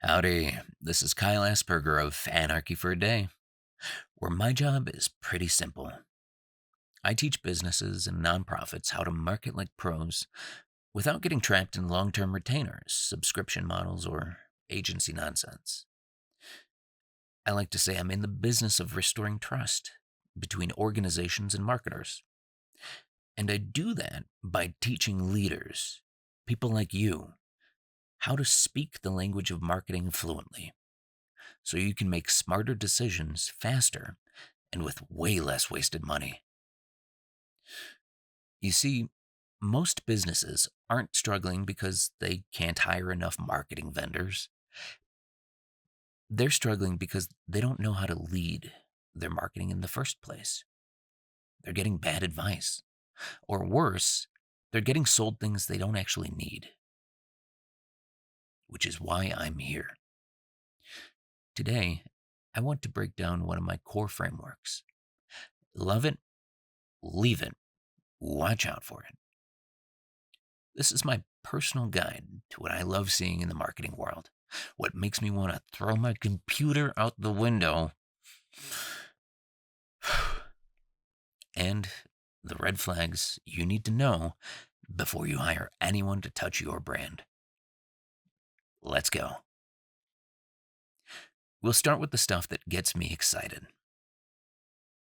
Howdy, this is Kyle Asperger of Anarchy for a, where my job is pretty simple. I teach businesses and nonprofits how to market like pros without getting trapped in long term retainers, subscription models, or agency nonsense. I like to say I'm in the business of restoring trust between organizations and marketers. And I do that by teaching leaders, people like you, how to speak the language of marketing fluently so you can make smarter decisions faster and with way less wasted money. You see, most businesses aren't struggling because they can't hire enough marketing vendors. They're struggling because they don't know how to lead their marketing in the first place. They're getting bad advice. Or worse, they're getting sold things they don't actually need, which is why I'm here. Today, I want to break down one of my core frameworks. Love it, leave it, watch out for it. This is my personal guide to what I love seeing in the marketing world, what makes me want to throw my computer out the window, and the red flags you need to know before you hire anyone to touch your brand. Let's go. We'll start with the stuff that gets me excited.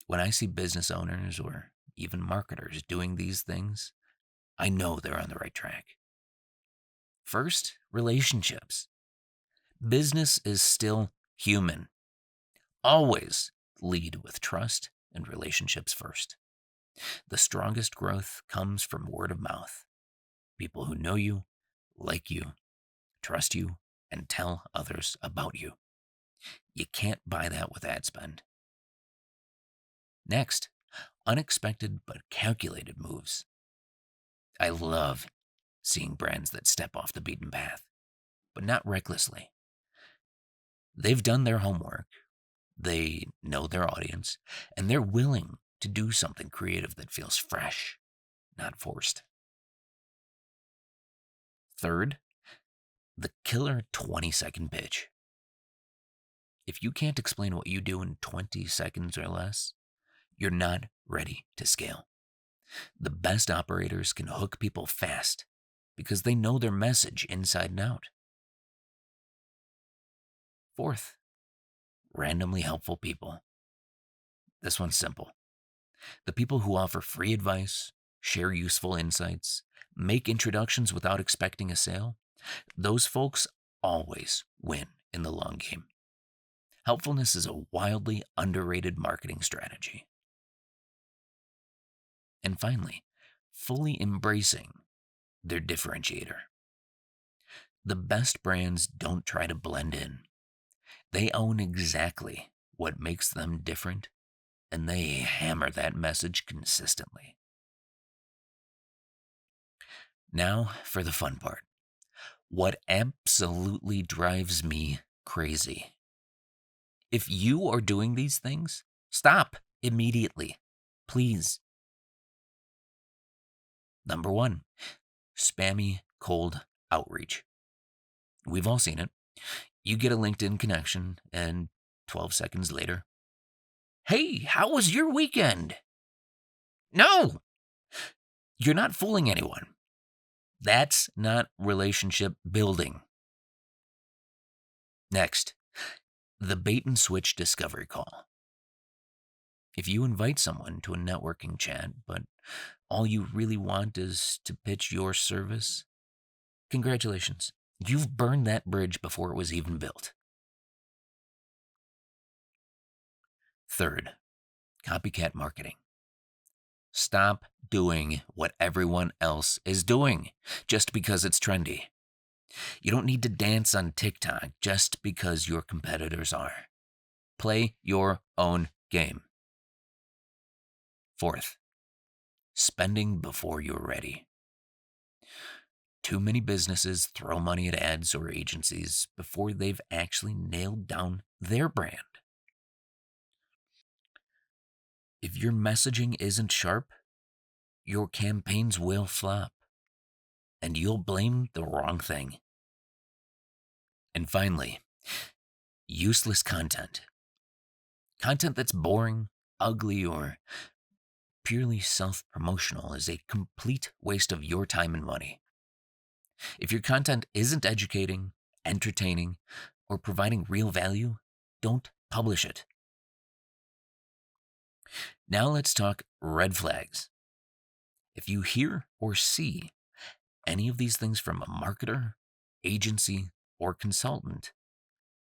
When I see business owners or even marketers doing these things, I know they're on the right track. First, relationships. Business is still human. Always lead with trust and relationships first. The strongest growth comes from word of mouth. People who know you, like you, trust you, and tell others about you. You can't buy that with ad spend. Next, unexpected but calculated moves. I love seeing brands that step off the beaten path, but not recklessly. They've done their homework, they know their audience, and they're willing to do something creative that feels fresh, not forced. Third, the killer 20-second pitch. If you can't explain what you do in 20 seconds or less, you're not ready to scale. The best operators can hook people fast because they know their message inside and out. Fourth, randomly helpful people. This one's simple. The people who offer free advice, share useful insights, make introductions without expecting a sale, those folks always win in the long game. Helpfulness is a wildly underrated marketing strategy. And finally, fully embracing their differentiator. The best brands don't try to blend in. They own exactly what makes them different, and they hammer that message consistently. Now for the fun part. What absolutely drives me crazy. If you are doing these things, stop immediately. Please. Number one, spammy cold outreach. We've all seen it. You get a LinkedIn connection, and 12 seconds later, hey, how was your weekend? No, you're not fooling anyone. That's not relationship building. Next, the bait and switch discovery call. If you invite someone to a networking chat, but all you really want is to pitch your service, congratulations. You've burned that bridge before it was even built. Third, copycat marketing. Stop doing what everyone else is doing just because it's trendy. You don't need to dance on TikTok just because your competitors are. Play your own game. Fourth, spending before you're ready. Too many businesses throw money at ads or agencies before they've actually nailed down their brand. If your messaging isn't sharp, your campaigns will flop, and you'll blame the wrong thing. And finally, useless content. Content that's boring, ugly, or purely self promotional is a complete waste of your time and money. If your content isn't educating, entertaining, or providing real value, don't publish it. Now let's talk red flags. If you hear or see any of these things from a marketer, agency, or consultant,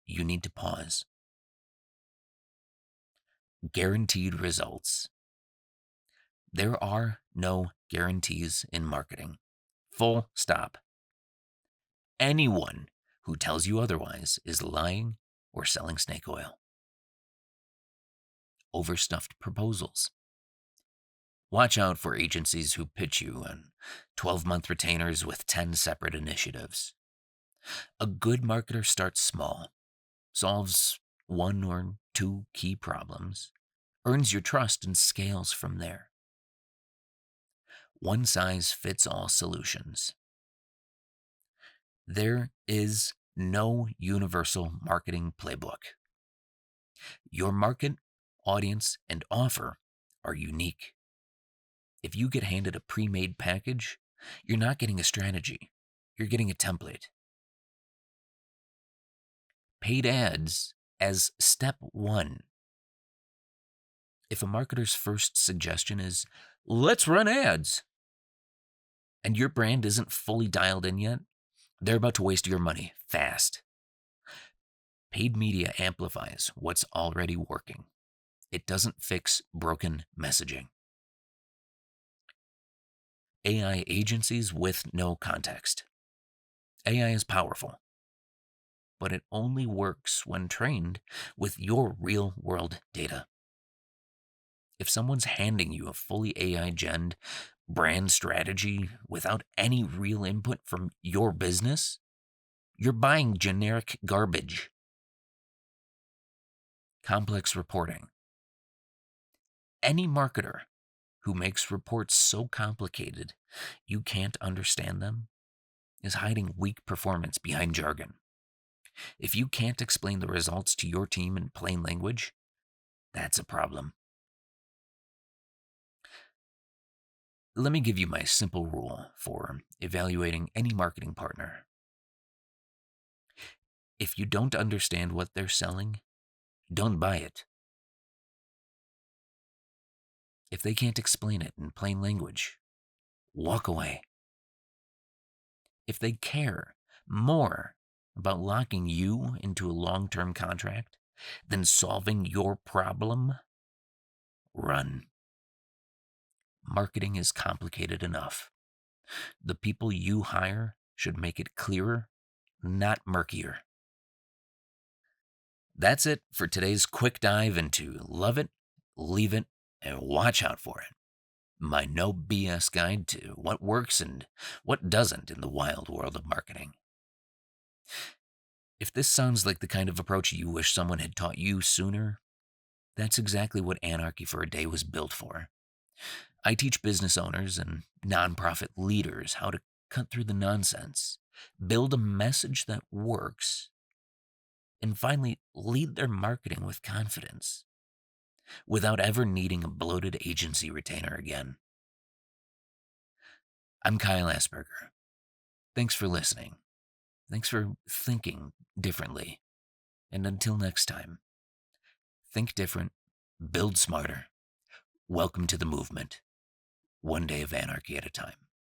you need to pause. Guaranteed results. There are no guarantees in marketing. Full stop. Anyone who tells you otherwise is lying or selling snake oil. Overstuffed proposals. Watch out for agencies who pitch you on 12-month retainers with 10 separate initiatives. A good marketer starts small, solves one or two key problems, earns your trust, and scales from there. One size fits all solutions. There is no universal marketing playbook. Your market, audience, and offer are unique. If you get handed a pre-made package, you're not getting a strategy. You're getting a template. Paid ads as step one. If a marketer's first suggestion is, let's run ads, and your brand isn't fully dialed in yet, they're about to waste your money fast. Paid media amplifies what's already working. It doesn't fix broken messaging. AI agencies with no context. AI is powerful, but it only works when trained with your real world data. If someone's handing you a fully AI-gened brand strategy without any real input from your business, you're buying generic garbage. Complex reporting. Any marketer who makes reports so complicated you can't understand them is hiding weak performance behind jargon. If you can't explain the results to your team in plain language, that's a problem. Let me give you my simple rule for evaluating any marketing partner. If you don't understand what they're selling, don't buy it. If they can't explain it in plain language, walk away. If they care more about locking you into a long-term contract than solving your problem, run. Marketing is complicated enough. The people you hire should make it clearer, not murkier. That's it for today's quick dive into Love It, Leave It, and Watch Out For It. My no BS guide to what works and what doesn't in the wild world of marketing. If this sounds like the kind of approach you wish someone had taught you sooner, that's exactly what Anarchy for a Day was built for. I teach business owners and nonprofit leaders how to cut through the nonsense, build a message that works, and finally lead their marketing with confidence without ever needing a bloated agency retainer again. I'm Kyle Asperger. Thanks for listening. Thanks for thinking differently. And until next time, think different, build smarter. Welcome to the movement, one day of anarchy at a time.